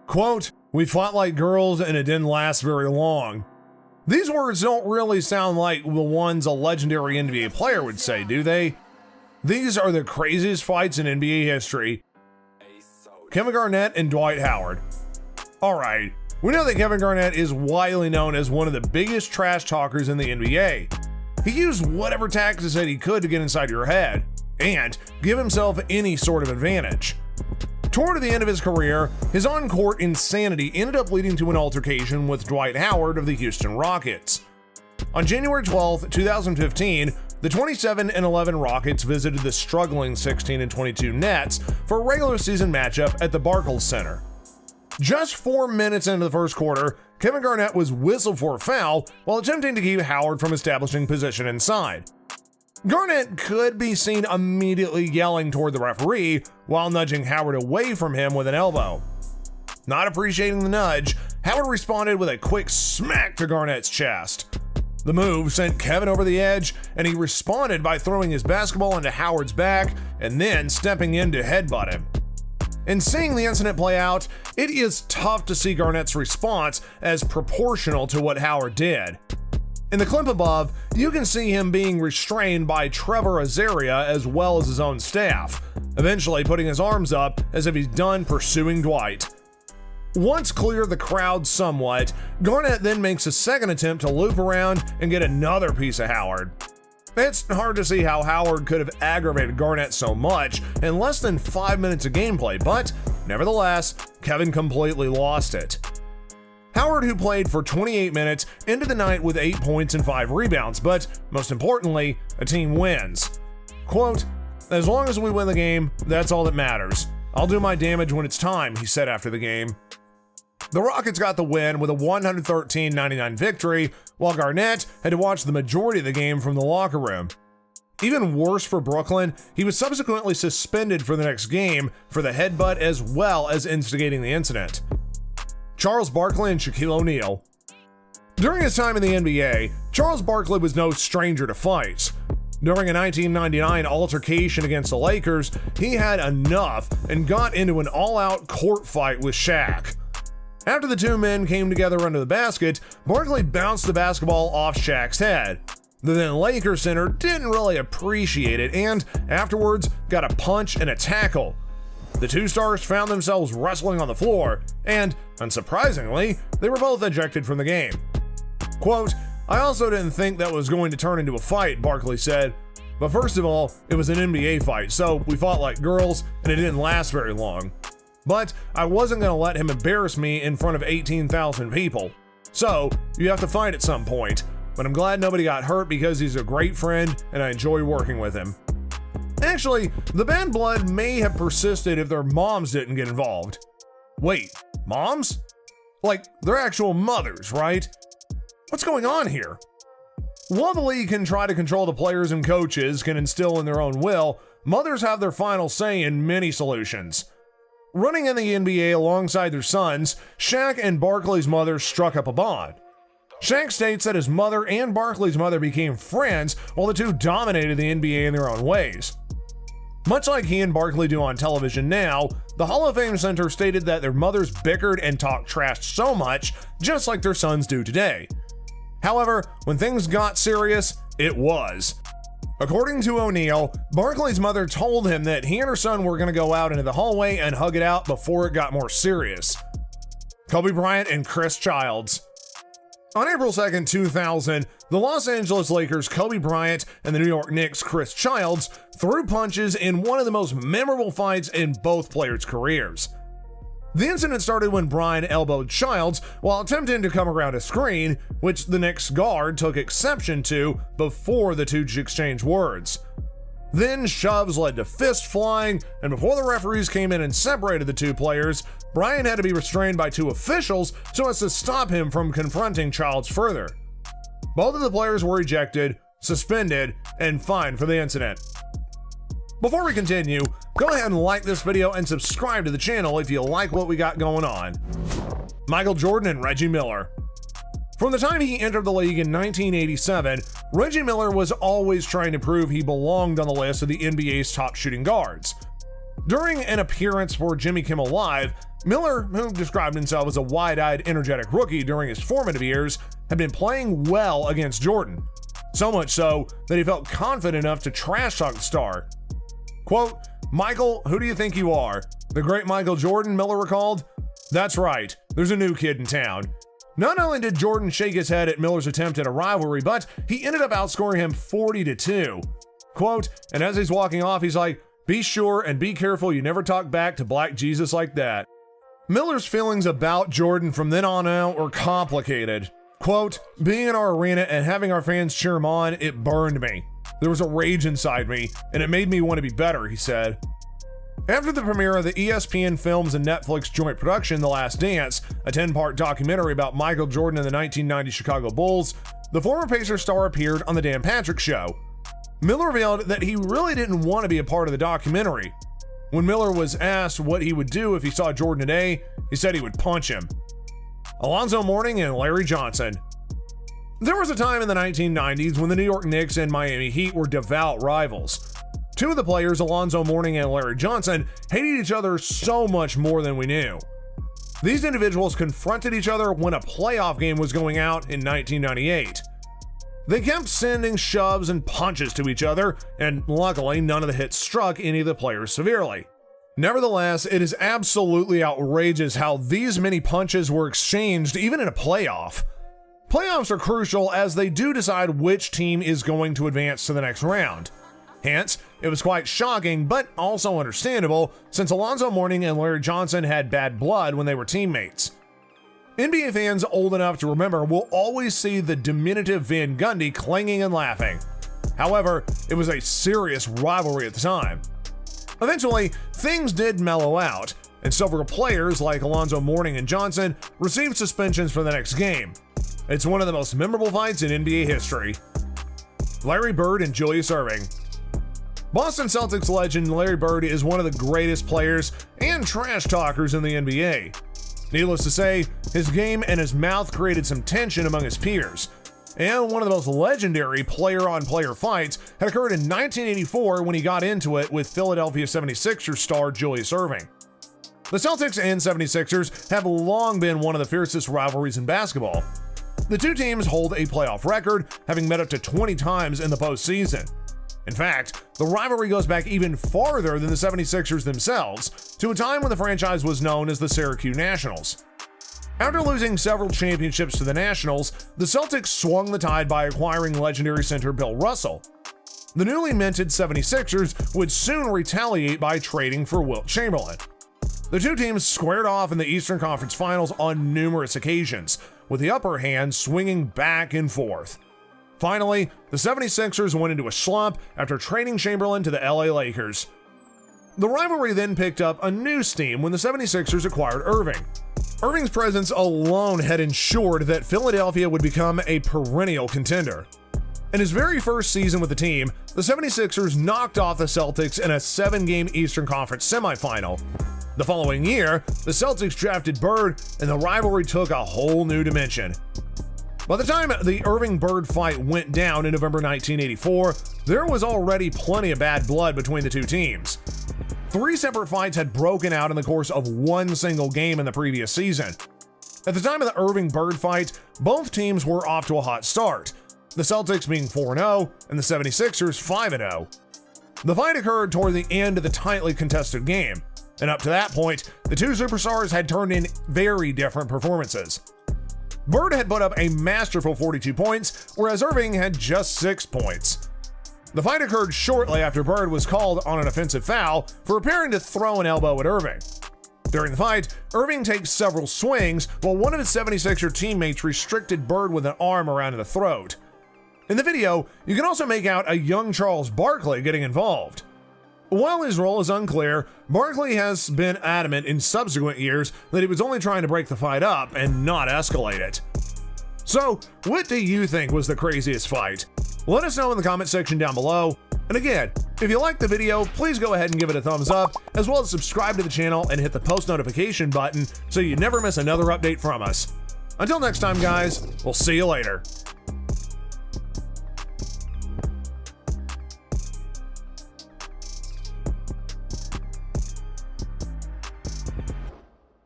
Quote, "We fought like girls and it didn't last very long." These words don't really sound like the ones a legendary NBA player would say, do they? These are the craziest fights in NBA history. Kevin Garnett and Dwight Howard. Alright, we know that Kevin Garnett is widely known as one of the biggest trash talkers in the NBA. He used whatever tactics that he could to get inside your head and give himself any sort of advantage. Toward the end of his career, his on-court insanity ended up leading to an altercation with Dwight Howard of the Houston Rockets. On January 12, 2015, the 27-11 Rockets visited the struggling 16-22 Nets for a regular season matchup at the Barclays Center. Just 4 minutes into the first quarter, Kevin Garnett was whistled for a foul while attempting to keep Howard from establishing position inside. Garnett could be seen immediately yelling toward the referee while nudging Howard away from him with an elbow. Not appreciating the nudge, Howard responded with a quick smack to Garnett's chest. The move sent Kevin over the edge, and he responded by throwing his basketball into Howard's back and then stepping in to headbutt him. In seeing the incident play out, it is tough to see Garnett's response as proportional to what Howard did. In the clip above, you can see him being restrained by Trevor Azaria as well as his own staff, eventually putting his arms up as if he's done pursuing Dwight. Once clear the crowd somewhat, Garnett then makes a second attempt to loop around and get another piece of Howard. It's hard to see how Howard could have aggravated Garnett so much in less than 5 minutes of gameplay, but nevertheless, Kevin completely lost it. Howard, who played for 28 minutes, ended the night with 8 points and 5 rebounds, but most importantly, a team wins. Quote, "As long as we win the game, that's all that matters. I'll do my damage when it's time," he said after the game. The Rockets got the win with a 113-99 victory, while Garnett had to watch the majority of the game from the locker room. Even worse for Brooklyn, he was subsequently suspended for the next game for the headbutt as well as instigating the incident. Charles Barkley and Shaquille O'Neal. During his time in the NBA, Charles Barkley was no stranger to fights. During a 1999 altercation against the Lakers, he had enough and got into an all-out court fight with Shaq. After the two men came together under the basket, Barkley bounced the basketball off Shaq's head. The then Lakers center didn't really appreciate it and afterwards got a punch and a tackle. The two stars found themselves wrestling on the floor, and, unsurprisingly, they were both ejected from the game. Quote, "I also didn't think that was going to turn into a fight," Barkley said. "But first of all, it was an NBA fight, so we fought like girls, and it didn't last very long. But I wasn't going to let him embarrass me in front of 18,000 people. So, you have to fight at some point, but I'm glad nobody got hurt because he's a great friend, and I enjoy working with him." Actually, the bad blood may have persisted if their moms didn't get involved. Wait, moms? Like, they're actual mothers, right? What's going on here? While the league can try to control the players and coaches can instill in their own will, mothers have their final say in many solutions. Running in the NBA alongside their sons, Shaq and Barkley's mother struck up a bond. Shaq states that his mother and Barkley's mother became friends while the two dominated the NBA in their own ways. Much like he and Barkley do on television now, the Hall of Fame Center stated that their mothers bickered and talked trash so much, just like their sons do today. However, when things got serious, it was. According to O'Neal, Barkley's mother told him that he and her son were going to go out into the hallway and hug it out before it got more serious. Kobe Bryant and Chris Childs. On April 2nd, 2000, the Los Angeles Lakers' Kobe Bryant and the New York Knicks' Chris Childs threw punches in one of the most memorable fights in both players' careers. The incident started when Bryant elbowed Childs while attempting to come around a screen, which the Knicks guard took exception to before the two exchanged words. Then shoves led to fist flying, and before the referees came in and separated the two players, Bryant had to be restrained by two officials so as to stop him from confronting Childs further. Both of the players were ejected, suspended, and fined for the incident. Before we continue, go ahead and like this video and subscribe to the channel if you like what we got going on. Michael Jordan and Reggie Miller. From the time he entered the league in 1987, Reggie Miller was always trying to prove he belonged on the list of the NBA's top shooting guards. During an appearance for Jimmy Kimmel Live, Miller, who described himself as a wide-eyed, energetic rookie during his formative years, had been playing well against Jordan. So much so that he felt confident enough to trash-talk the star. Quote, "Michael, who do you think you are? The great Michael Jordan," Miller recalled. "That's right, there's a new kid in town." Not only did Jordan shake his head at Miller's attempt at a rivalry, but he ended up outscoring him 40-2. Quote, "And as he's walking off, he's like, 'Be sure and be careful you never talk back to Black Jesus like that.'" Miller's feelings about Jordan from then on out were complicated. Quote, "Being in our arena and having our fans cheer him on, it burned me. There was a rage inside me, and it made me want to be better," he said. After the premiere of the ESPN Films and Netflix joint production, The Last Dance, a 10-part documentary about Michael Jordan and the 1990 Chicago Bulls, the former Pacers star appeared on The Dan Patrick Show. Miller revealed that he really didn't want to be a part of the documentary. When Miller was asked what he would do if he saw Jordan today, he said he would punch him. Alonzo Mourning and Larry Johnson. There was a time in the 1990s when the New York Knicks and Miami Heat were devout rivals. Two of the players, Alonzo Mourning and Larry Johnson, hated each other so much more than we knew. These individuals confronted each other when a playoff game was going out in 1998. They kept sending shoves and punches to each other, and luckily none of the hits struck any of the players severely. Nevertheless, it is absolutely outrageous how these many punches were exchanged even in a playoff. Playoffs are crucial as they do decide which team is going to advance to the next round. Hence, it was quite shocking, but also understandable, since Alonzo Mourning and Larry Johnson had bad blood when they were teammates. NBA fans old enough to remember will always see the diminutive Van Gundy clanging and laughing. However, it was a serious rivalry at the time. Eventually, things did mellow out, and several players like Alonzo Mourning and Johnson received suspensions for the next game. It's one of the most memorable fights in NBA history. Larry Bird and Julius Erving. Boston Celtics legend Larry Bird is one of the greatest players and trash talkers in the NBA. Needless to say, his game and his mouth created some tension among his peers. And one of the most legendary player-on-player fights had occurred in 1984 when he got into it with Philadelphia 76ers star Julius Erving. The Celtics and 76ers have long been one of the fiercest rivalries in basketball. The two teams hold a playoff record, having met up to 20 times in the postseason. In fact, the rivalry goes back even farther than the 76ers themselves, to a time when the franchise was known as the Syracuse Nationals. After losing several championships to the Nationals, the Celtics swung the tide by acquiring legendary center Bill Russell. The newly minted 76ers would soon retaliate by trading for Wilt Chamberlain. The two teams squared off in the Eastern Conference Finals on numerous occasions, with the upper hand swinging back and forth. Finally, the 76ers went into a slump after trading Chamberlain to the LA Lakers. The rivalry then picked up a new steam when the 76ers acquired Erving. Erving's presence alone had ensured that Philadelphia would become a perennial contender. In his very first season with the team, the 76ers knocked off the Celtics in a 7-game Eastern Conference semifinal. The following year, the Celtics drafted Bird, and the rivalry took a whole new dimension. By the time the Erving-Bird fight went down in November 1984, there was already plenty of bad blood between the two teams. 3 separate fights had broken out in the course of one single game in the previous season. At the time of the Erving-Bird fight, both teams were off to a hot start, the Celtics being 4-0 and the 76ers 5-0. The fight occurred toward the end of the tightly contested game, and up to that point, the two superstars had turned in very different performances. Bird had put up a masterful 42 points, whereas Erving had just 6 points. The fight occurred shortly after Bird was called on an offensive foul for appearing to throw an elbow at Erving. During the fight, Erving takes several swings, while one of his 76er teammates restricted Bird with an arm around the throat. In the video, you can also make out a young Charles Barkley getting involved. While his role is unclear, Barkley has been adamant in subsequent years that he was only trying to break the fight up and not escalate it. So, what do you think was the craziest fight? Let us know in the comment section down below. And again, if you liked the video, please go ahead and give it a thumbs up, as well as subscribe to the channel and hit the post notification button so you never miss another update from us. Until next time, guys, we'll see you later.